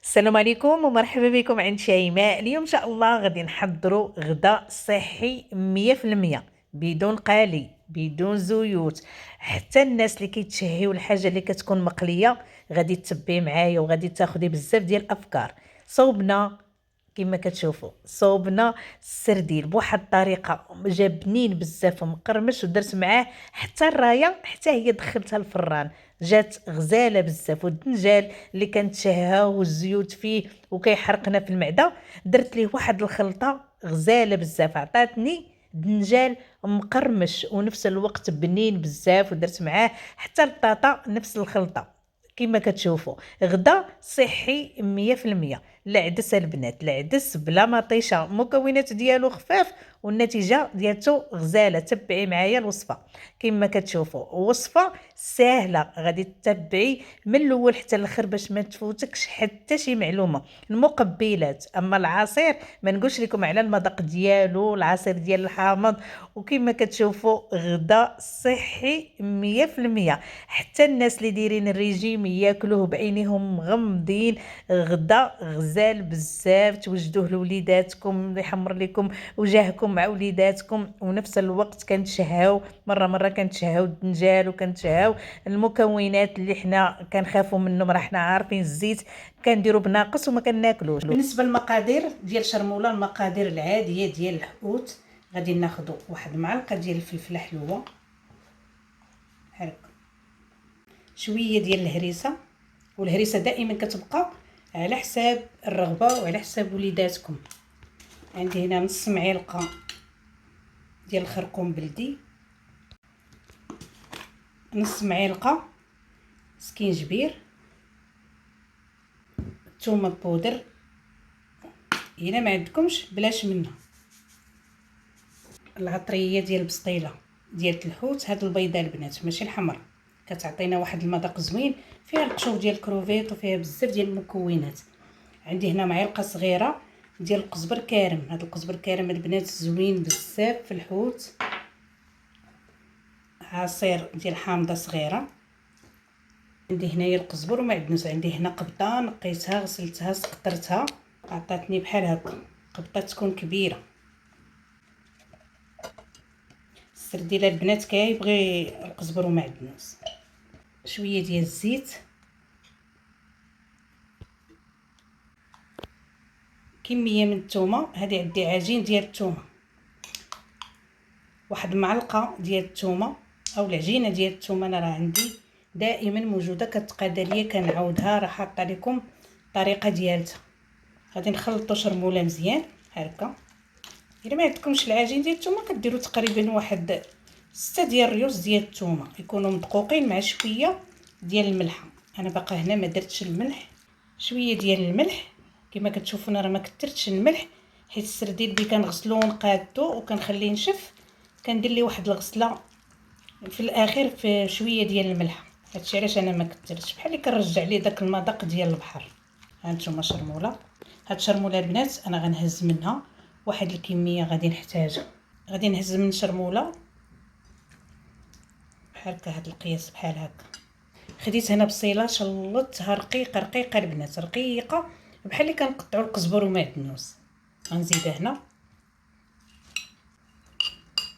السلام عليكم ومرحبا بكم عند شيماء. اليوم ان شاء الله غادي نحضروا غداء صحي 100% بدون قالي بدون زيوت. حتى الناس اللي كيتشهيو الحاجه اللي كتكون مقليه غادي تتبعي معايا وغادي تاخدي بزاف ديال الافكار. صوبنا كما كتشوفوا، صوبنا السردين بواحد الطريقه جا بنين بزاف ومقرمش، ودرت معاه حتى الرايه، حتى هي دخلتها الفران، جات غزاله بزاف. والدنجال اللي كنتشهاو والزيوت فيه وكيحرقنا في المعده، درت ليه واحد الخلطه غزاله بزاف، عطاتني دنجال مقرمش ونفس الوقت بنين بزاف. ودرت معاه حتى البطاطا نفس الخلطه. كما كتشوفوا غدا صحي 100%. العدس البنات، العدس بلا مطيشه، مكونات ديالو خفاف والنتيجه ديالته غزاله. تبعي معايا الوصفه. كما كتشوفوا وصفه سهله، غادي تتبعي من الاول حتى الاخر باش ما تفوتكش حتى شي معلومه. المقبلات، اما العصير ما نقولش لكم على المذاق ديالو، العصير ديال الحامض. وكما كتشوفوا غدا صحي 100%. حتى الناس اللي دايرين الريجيم ياكلوه بعينيهم مغمضين. غدا غزال بزاف، توجدوه لوليداتكم يحمر لكم وجهكم مع وليداتكم، ونفس الوقت كنتشهاو مره كنتشهاو الدنجال وكنتشهاو المكونات اللي حنا كنخافوا منهم. راه حنا عارفين الزيت كنديروا بناقص وما كناكلوش. بالنسبه للمقادير ديال شرموله، المقادير العاديه ديال الحوت، غادي ناخذ واحد المعلقه ديال الفلفله حلوه بحال هكا، شويه ديال الهريسه، والهريسه دائما كتبقى على حساب الرغبه وعلى حساب وليداتكم. عندي هنا نص معلقه ديال الخرقوم بلدي، نص معلقه سكينجبير، ثومه بودر الا ما عندكمش بلاش منها، العطريه ديال البسطيله ديال الحوت، هاد البيضه البنات ماشي الحمر، كتعطينا واحد المذاق زوين، فيها القشور ديال الكروفيت وفيها بزاف ديال المكونات. عندي هنا معلقه صغيره ديال القزبر كارم، هاد القزبر كارم البنات زوين بزاف في الحوت. عصير ديال حامضه صغيره. عندي هنايا القزبر ومعدنوس، عندي هنا قبطه نقيتها غسلتها سقطرتها، عطاتني بحال هكا قبطه تكون كبيره. السرديله البنات كيبغي القزبر ومعدنوس. شويه ديال الزيت، كميه من الثومه، هذه عندي عجين ديال الثومه، واحد المعلقه ديال الثومه او العجينه ديال الثومه انا راه عندي دائما موجوده كتقاد ليا، كنعاودها، راه حاطه لكم الطريقه ديالتها. غادي نخلطو شرموله مزيان هكا. الا ما عندكمش العجين ديال الثومه كديروا تقريبا واحد 6 ديال الريوس ديال الثومه، يكونوا مدقوقين مع شويه ديال الملحه. انا باقا هنا ما درتش الملح، شويه ديال الملح. كما كتشوفوا انا راه ما كثرتش الملح، حيت السردين اللي كنغسلو ونقادو وكنخليه ينشف كندير ليه واحد الغسله في الاخر في شويه ديال الملح. هادشي علاش انا ما كثرتش، بحال اللي كنرجع ليه داك المذاق ديال البحر. هانتوما شرموله، هاد شرموله البنات انا غنهز منها واحد الكميه غادي نحتاجها. غادي نهز من شرموله بحال هكا، هاد القياس بحال هكا. خديت هنا بصيله شلطتها رقيقه البنات، رقيقه بحال اللي كنقطعوا القزبر ومعدنوس. غنزيدها هنا.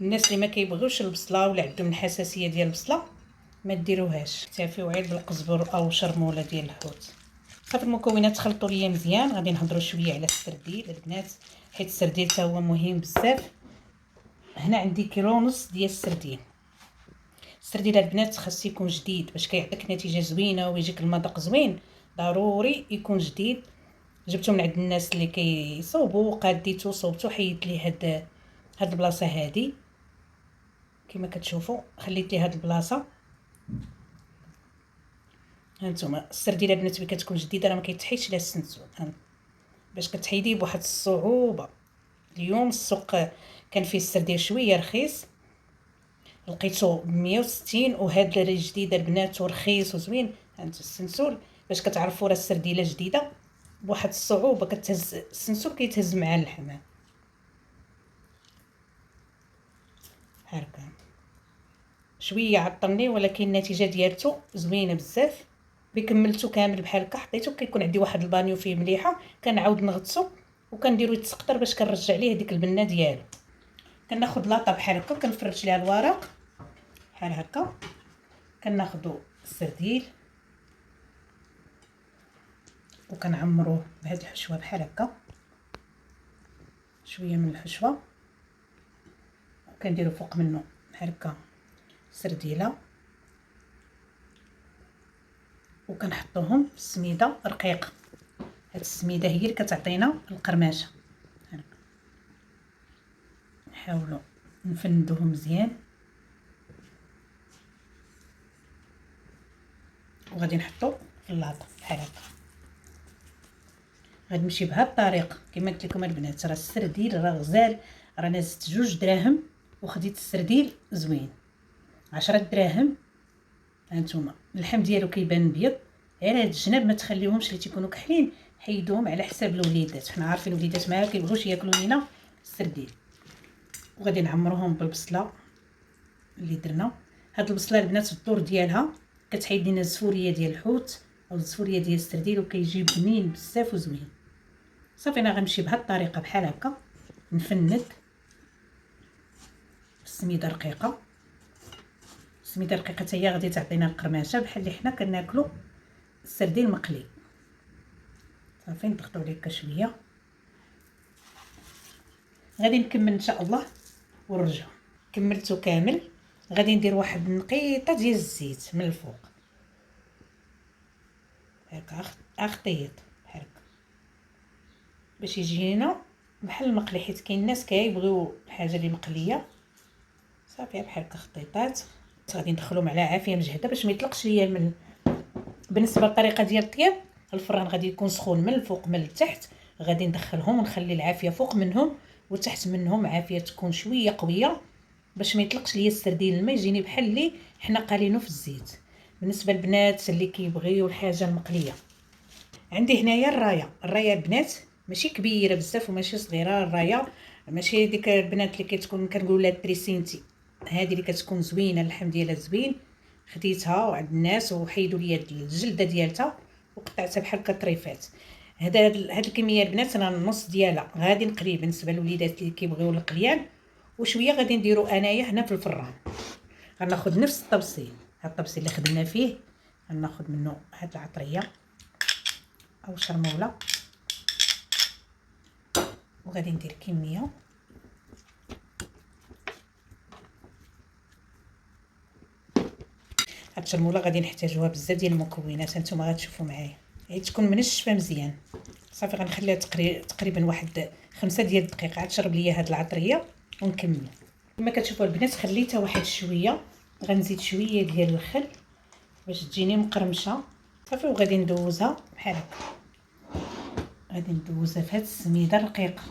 الناس اللي ما كيبغيوش البصله ولا عندهم الحساسيه ديال البصله ما ديروهاش، اكتفيو غير بالقزبر او شرموله ديال الحوت. صافي المكونات خلطوا ليا مزيان. غادي نهضروا شويه على السرديل البنات، حيت السرديل حتى هو مهم بزاف. هنا عندي كيلو ونص ديال السردين. السرديل البنات خاص يكون جديد باش كيعطيك نتيجه زوينه ويجيك المذاق زوين، ضروري يكون جديد. جبته من عند الناس اللي كيصوبوا وقاديته صوبته، حيدت لي هاد البلاصه هادي. كما كتشوفوا خليت لي هاد البلاصه. هانتوما السرديله البنات ملي كتكون جديده راه ما كيتحيدش لها السنسول، باش كتحيديه بواحد الصعوبه. اليوم السوق كان فيه السرديل شويه رخيص، لقيتو ب 160، وهاد الجديده البنات ورخيص وزوين. هانت السنسول باش كتعرفوا راه السرديله جديده بواحد الصعوبه، كتهز السنسول كيتهز مع الحمام هكا. شويه عطلني ولكن النتيجه ديالته زوينه بزاف. كملته كامل بحال هكا حطيته. كيكون عندي واحد البانيو فيه مليحه كنعاود نغطسو وكنديرو يتسقطر باش كنرجع ليه هذيك البنه ديالو. كناخذ لاطه بحال هكا كنفرش ليها الورق بحال هكا. كناخذوا السرديل وكنعمروه بهاد الحشوه بحال هكا، شويه من الحشوه، وكنديروا فوق منه بحال هكا سرديله، وكنحطوهم في السميده رقيقه. هاد السميده هي اللي كتعطينا القرماشه. نحاولوا نفندوهم مزيان، وغادي نحطو في اللاطه بحال هكا. غادي نمشي بهاد الطريقه كما قلت لكم البنات. راه السرديل راه غزال، رانا زدت 2 دراهم وخديت السرديل زوين 10 دراهم. هانتوما اللحم ديالو كيبان بيض، غير هاد الجناب ما تخليوهمش اللي تيكونوا كحلين، حيدوهم على حساب الوليدات. حنا عارفين الوليدات ما كيبغوش ياكلوا لينا السرديل. وغادي نعمروهم بالبصله اللي درنا. هاد البصله البنات الدور ديالها كتحيد لينا الزفوريه ديال الحوت او الزفوريه ديال السرديل، وكيجي بنين بزاف وزوين. صافي انا غنمشي بهاد الطريقه بحال هكا، نفند السميده رقيقه. السميده رقيقه حتى هي غادي تعطينا القرماشه بحال اللي حنا كناكلوا السرديل مقلي. صافي نضغطوا عليه هكا شويه. غادي نكمل ان شاء الله ونرجع. كملته كامل. غادي ندير واحد النقيطه ديال الزيت من الفوق هكا، اخطيط بحال هكا باش يجينا بحال المقلي، حيت كاين الناس كيبغيو الحاجه اللي مقليه. صافي بحال هكا خطيطات. غادي ندخلهم على عافيه مجهده باش ما يطلقش ليا من. بالنسبه للطريقه ديال الطياب، الفران غادي يكون سخون من الفوق من التحت. غادي ندخلهم ونخلي العافيه فوق منهم وتحت منهم عافيه تكون شويه قويه باش ما يطلقش ليا السردين الماء يجيني بحال اللي حنا قالينه في الزيت. بالنسبه للبنات اللي كيبغيو الحاجه المقليه، عندي هنايا الرايه البنات ماشي كبيره بزاف وماشي صغيره. الرايه ماشي ديك البنات اللي كتكون كنقولوا لها التريسينتي، هذه اللي كتكون زوينه، اللحم ديالها زوين. خديتها وعند الناس وحيدوا لي الجلده ديالتها وقطعتها بحال كطريفات. هاد الكميه البنات انا النص ديالها غادي نقليه بالنسبه للوليدات اللي كيبغيو القليان، وشويه غادي نديرو انايا هنا في الفران. غناخذ نفس الطبسيل، هاد الطبسيل اللي خدمنا فيه غناخذ منه هاد العطريه او شرموله، وغادي ندير كميه. هاد الشرموله غادي نحتاجوها بزاف ديال المكونات، هانتوما غتشوفوا معايا هي تكون منشفه مزيان. صافي غنخليها تقريبا واحد 5 ديال الدقائق عاد تشرب ليا هاد العطريه ونكمل. كما كتشوفوا البنات خليتها واحد شويه، غنزيد شويه ديال الخل باش تجيني مقرمشه. صافي وغادي ندوزها بحال هكا، غادي ندوزها في هاد السميده الرقيقه.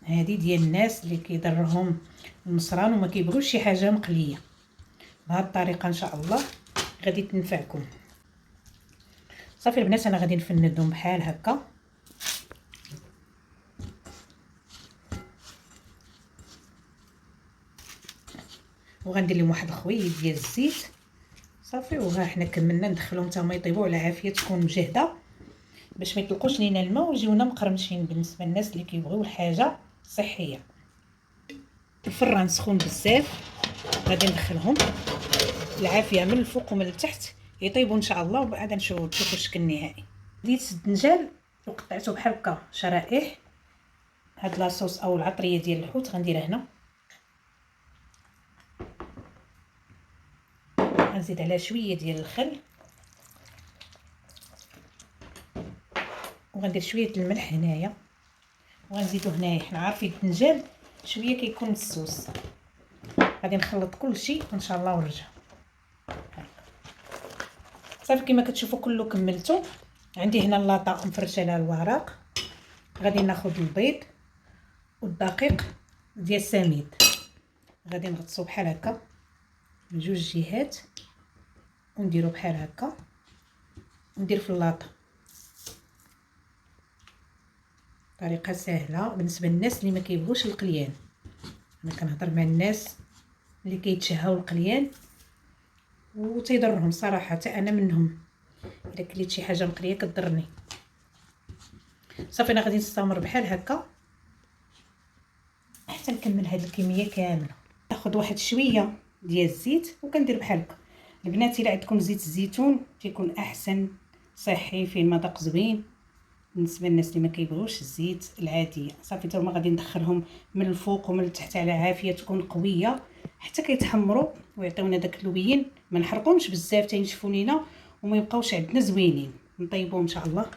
هذه ديال الناس اللي كيضرهم المصران وما كيبغوش شي حاجه مقليه. بهذه الطريقه ان شاء الله غادي تنفعكم. صافي البنات انا غادي نفندهم بحال هكا، وغندير لهم واحد الخويط ديال الزيت. صافي وها حنا كملنا ندخلهم حتى هما يطيبوا على عافيه تكون مجهده باش ما يطلقوش لينا الماء ويجيونا مقرمشين. بالنسبه للناس اللي كيبغيو الحاجه صحيه، الفران سخون بزاف. غادي ندخلهم العافيه من الفوق ومن التحت يطيبوا ان شاء الله، وبعد نشوفوا الشكل النهائي. ديت الدنجال وقطعته بحال هكا شرائح. هاد لاصوص او العطريه ديال الحوت غنديرها هنا، غنزيد عليها شويه ديال الخل، وغندير شويه الملح هنايا، وغنزيدو هنايا. حنا عارفين الدنجال شويه كيكون مسوس. غادي نخلط كلشي ان شاء الله ونرجع. صافي كما كتشوفوا كله كملته. عندي هنا اللاطه مفرشه لها الورق. غادي ناخذ البيض والدقيق ديال السميد، غادي نغطسو بحال هكا من جوج جهات ونديرو بحال هكا وندير في اللاطه. طريقه سهله بالنسبه للناس اللي ما كيبغوش القليان. انا كنهضر مع الناس اللي كيتشهاو القليان وتيضرهم صراحه، حتى انا منهم، الا كليت شي حاجه مقليه كضرني. صافي انا غادي نستمر بحال هكا حتى نكمل هاد الكميه كامله. ناخذ واحد شويه ديال الزيت وكندير بحال هكا. البنات الا عندكم زيت الزيتون تيكون احسن، صحي، فيه المذاق زوين. بالنسبه للناس اللي ما كيبغيوش الزيت العاديه، صافي حتى هما غادي ندخلهم من الفوق ومن التحت على عافيه تكون قويه حتى كيتحمروا ويعطيونا داك اللوبيين. ما نحرقهمش بزاف تينشفوا لينا وما يبقاوش عندنا زوينين. نطيبوهم ان شاء الله.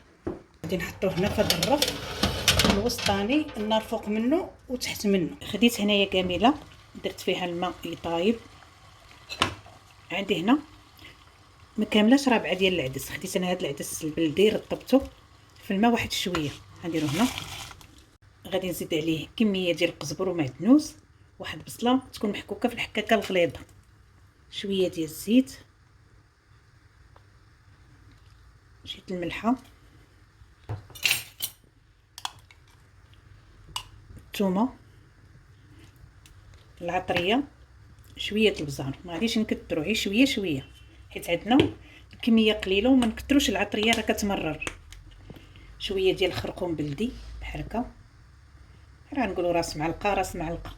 غادي نحطوه هنا في هذا الرف الوسطاني، النار فوق منه وتحت منه. خديت هنايا كامله درت فيها الماء يطايب. عندي هنا ما كاملاش رابعه ديال العدس. خديت انا هذا العدس البلدي رطبته في الماء واحد شويه، غنديرو هنا. غادي نزيد عليه كميه ديال القزبر ومعدنوس، واحد بصله تكون محكوكه في الحكاكه الغليظه، شويه ديال الزيت، شويه الملحه، الثومه، العطريه، شويه البزار. ما غاديش نكثروا، غير شويه شويه حيت عندنا الكميه قليله وما نكثروش العطريه راه كتمرر. شويه ديال الخرقوم بلدي بحال هكا، راه نقولوا راس معلقه راس معلقه.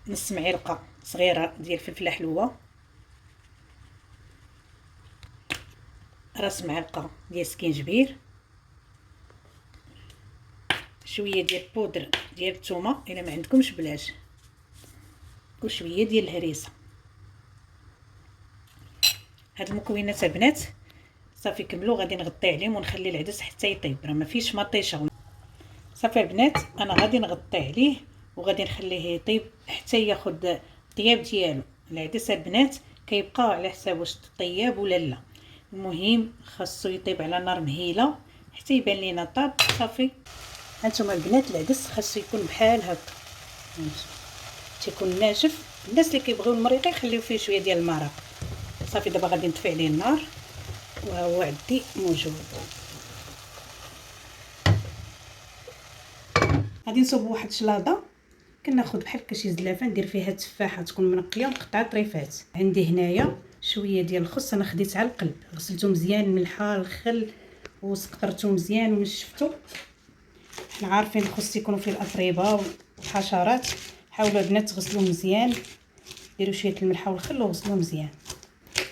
نص معلقه صغيره ديال الفلفله حلوه، راس معلقه ديال سكينجبير، شويه ديال بودر ديال الثومه الا ما عندكمش بلاش، وشويه ديال الهريسه. هاد المكونات البنات صافي كملوا. غادي نغطي عليهم ونخلي العدس حتى يطيب، راه ما فيش ما طيشه. صافي البنات انا غادي نغطي عليه وغادي نخليه يطيب حتى ياخذ الطياب ديالو. العدس البنات كيبقى على حساب واش طياب ولا لا، المهم خاصو يطيب على نار مهيله حتى يبان لينا طاب. صافي هانتوما البنات العدس خاصو يكون بحال هكا، تيكون ناشف. الناس اللي كيبغيو المريقه يخليو فيه شويه ديال المرق. صافي دابا غادي نطفي عليه النار وهو عندي موجود. غادي نصوب واحد شلاضه، كناخذ بحال هكا شي زلافه ندير فيها تفاحه تكون منقيه ومقطعه طريفات. عندي هنايا شويه ديال الخس، انا خديت على القلب، غسلته مزيان الملحه الخل وسقطرته مزيان ونشفته. حنا عارفين الخس يكونوا فيه الاتربه والحشرات، حاولوا البنات تغسلوه مزيان، ديروا شويه الملحه والخل وغسلوه مزيان.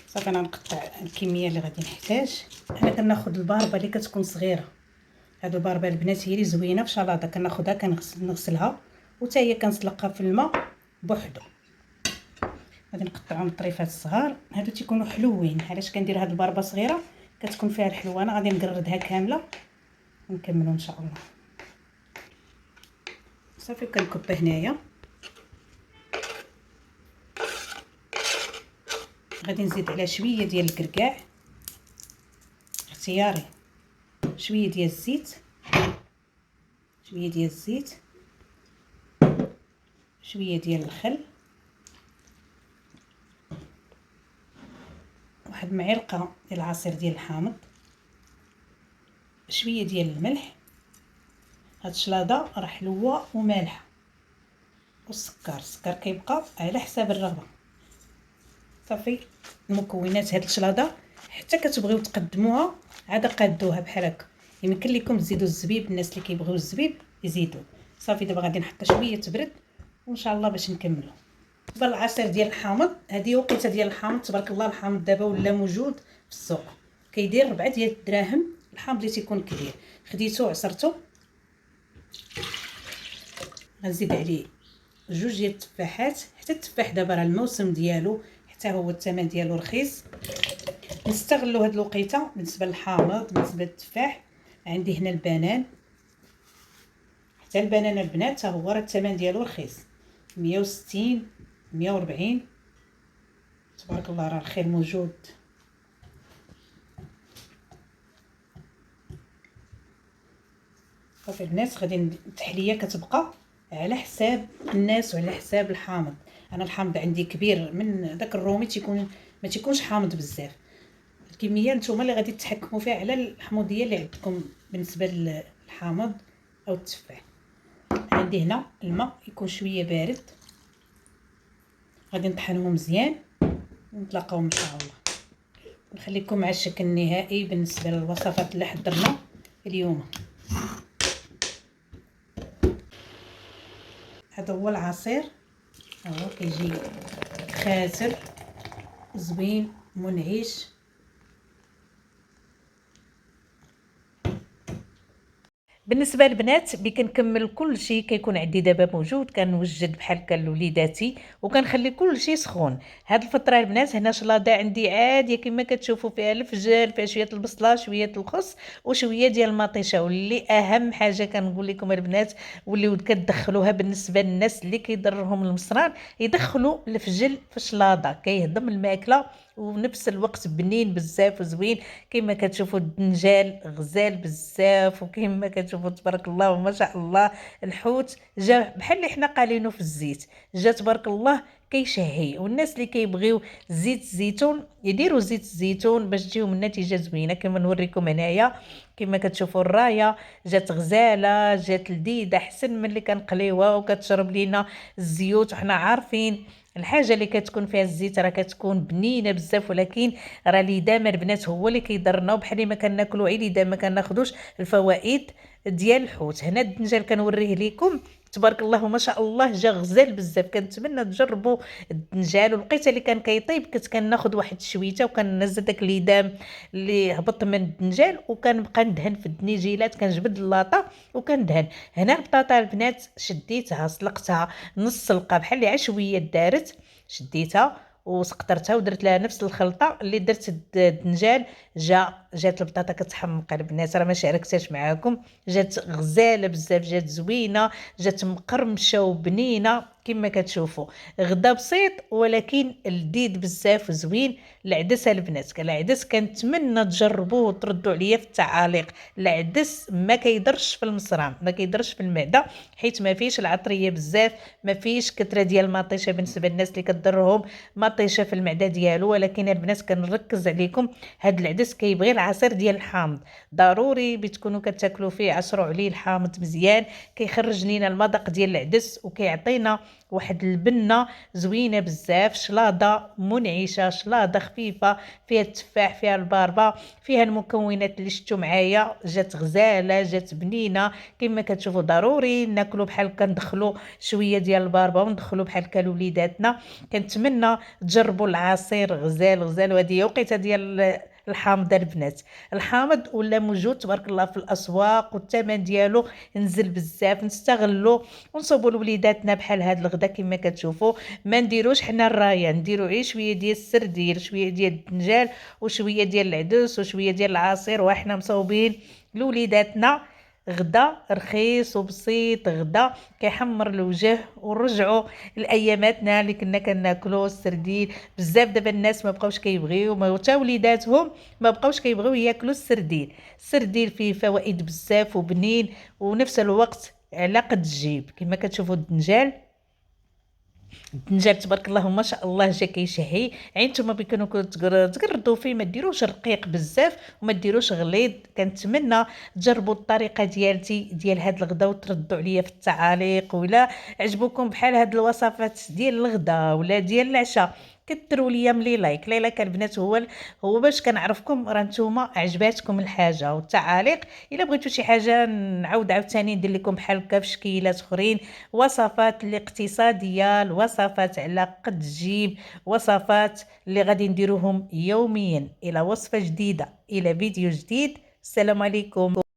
صافي انا نقطع الكميه اللي غادي نحتاج. انا كناخذ الباربه اللي كتكون صغيره، هادو الباربه البنات هي اللي زوينه في شلاضه، كناخذها كنغسلها وتا هي كنسلقها في الماء بوحدو. غادي نقطعهم طريفات صغار. هادو تيكونوا حلوين، علاش كندير هاد الباربه صغيره كتكون فيها الحلوه. انا غادي نقردها كامله ونكملوا ان شاء الله. صافي كنكب هنايا. غادي نزيد على شويه ديال الكركاع اختياري، شويه ديال الزيت، شويه ديال الزيت، شويه ديال الخل، واحد معلقه ديال العصير ديال الحامض، شويه ديال الملح. هاد الشلاضه راه حلوه ومالحه. السكر كيبقى على حساب الرغبه. صافي المكونات هاد الشلاضه حتى كتبغيو تقدموها عاد قادوها بحال هكا. يمكن لكم تزيدوا الزبيب، الناس اللي كيبغيو الزبيب يزيدوا. صافي دابا غادي نحط شويه تبرد وان شاء الله باش نكملوا. بالنسبه للعصير ديال الحامض، هذه وقيته ديال الحامض تبارك الله. الحامض دابا ولا موجود في السوق، كيدير 4 ديال الدراهم. الحامض اللي تيكون كبير خديته عصرته. غنزيد عليه 2 ديال التفاحات، حتى التفاح دابا راه الموسم ديالو، حتى هو الثمن ديالو رخيص. نستغلوا هاد الوقيته بالنسبه للحامض. بالنسبه للتفاح عندي هنا البنان، حتى البنان البنات هو راه الثمن ديالو رخيص، 160 140 تبارك الله، راه الخير موجود. صافي الناس غادي التحليه كتبقى على حساب الناس وعلى حساب الحامض. انا الحامض عندي كبير، من داك الرومي تيكون ما تيكونش حامض بزاف. الكميه نتوما اللي غادي تحكموا فيها على الحموضيه اللي عندكم بالنسبه للحامض او التفاح. عندي هنا الماء يكون شويه بارد، غادي نطحنهم مزيان ونتلاقاو ان شاء الله. نخليكم مع الشكل النهائي بالنسبه للوصفات اللي حضرنا اليوم. هذا هو العصير، هو كيجي خاسر زوين منعش. بالنسبه للبنات كنكمل كل شيء كيكون عندي دابا موجود، كنوجد بحال هكا لوليداتي وكنخلي كل شيء سخون. هاد الفتره البنات هنا شلاضه عندي عاديه كما كتشوفوا، فيها الفجل، فيها شويه البصله، شويه الخس وشويه ديال المطيشه. واللي اهم حاجه كنقول لكم البنات واللي كتدخلوها بالنسبه للناس اللي كيضرهم المصران، يدخلوا الفجل في الشلاضه، كيهضم الماكله ونفس الوقت بنين بزاف وزوين. كما كتشوفوا الدنجال غزال بزاف، وكما كتشوفوا تبارك الله وما شاء الله الحوت جا بحال اللي حنا قالينه في الزيت، جا تبارك الله كيشهي. والناس اللي كيبغيو زيت الزيتون يديروا زيت الزيتون باش تجيهم النتيجه زوينه. كما نوريكم هنايا كما كتشوفوا الرايه جات غزاله، جات لذيذه احسن من اللي كنقليوها وكتشرب لينا الزيوت. وحنا عارفين الحاجه اللي كتكون فيها الزيت راه كتكون بنينه بزاف، ولكن راه ليدام البنات هو اللي كيضرنا، وبحال ما كناكلوا عي ليدام ما كناخذوش الفوائد ديال الحوت. هنا الدنجال كنوريه لكم تبارك الله ما شاء الله جا غزال بزاف. كنتمنى تجربوا الدنجال. ولقيت اللي كان كيطيب كنت كناخذ واحد الشويته وكننزل داك الليدام اللي هبط من الدنجال وكنبقى ندهن في الدنيجيلات، كنجبد اللاطه وكندهن. هنا البطاطا البنات شديتها سلقتها نص سلقه بحال اللي عشويه دارت، شديتها وسقطرتها ودرت لها نفس الخلطه اللي درت الدنجال. جات البطاطا كتحمق البنات، راه ما شاركتهاش معاكم، جات غزاله بزاف، جات زوينه، جات مقرمشه وبنينه كما كتشوفوا. غدا بسيط ولكن لذيذ بزاف وزوين. العدس البنات العدس كنتمنى تجربوه وتردوا عليا في التعاليق. العدس ما كيضرش في المصران، ما كيضرش في المعده، حيت ما فيش العطريه بزاف، ما فيش كثره ديال المطيشه بالنسبه للناس اللي كضرهم مطيشه في المعده ديالو. ولكن البنات كنركز عليكم هاد العدس كيبغي العصير ديال الحامض، ضروري بتكونوا كتاكلوا فيه، عصروا عليه الحامض مزيان، كيخرج لينا المذاق ديال العدس وكيعطينا واحد البنه زوينه بزاف. شلاضه منعشه، شلاضه خفيفه، فيها التفاح، فيها الباربه، فيها المكونات اللي شفتوا معايا، جات غزاله، جات بنينه كما كتشوفوا. ضروري ناكلوا بحال هكا، ندخلوا شويه ديال الباربه وندخلوا بحال هكا لوليداتنا. كنتمنى تجربوا العصير غزال غزال. وهذه وقيته ديال الحامض البنات، الحامض ولا موجود تبارك الله في الاسواق والثمن ديالو نزل بزاف. نستغلوا ونصوبوا لوليداتنا بحال هاد الغدا كما كتشوفوا. ما نديروش حنا الرايه، نديروا غير شويه ديال السردير، شويه ديال الدنجال وشويه ديال العدس وشويه ديال العصير، وحنا مصوبين لوليداتنا غدا رخيص وبسيط، غدا كيحمر الوجه. ونرجعوا لاياماتنا اللي كنا كناكلوا السردين بزاف. دابا الناس ما بقاوش كيبغيو، ما حتى وليداتهم ما بقاوش كيبغيو ياكلوا السردين. السردين فيه فوائد بزاف وبنين ونفس الوقت على قد الجيب. كما كتشوفوا الدنجال تبارك الله ما شاء الله جا كيشهي. نتوما بكونوا تقردوا فيه، ما ديروش رقيق بزاف وما ديروش غليظ. كنتمنى تجربوا الطريقه ديالتي ديال هاد الغدا وتردوا عليا في التعاليق. ولا عجبوكم بحال هاد الوصفات ديال الغدا ولا ديال العشاء كثروا ليا ملي لايك البنات. هو باش كنعرفكم راه نتوما عجباتكم الحاجه. والتعاليق الا بغيتوا شي حاجه نعاود عاوتاني ندير لكم بحال هكا في شكيلات اخرين، وصفات الاقتصاديه، الوصفات على قد الجيب، وصفات اللي غادي نديروهم يوميا. الى وصفه جديده، الى فيديو جديد، السلام عليكم.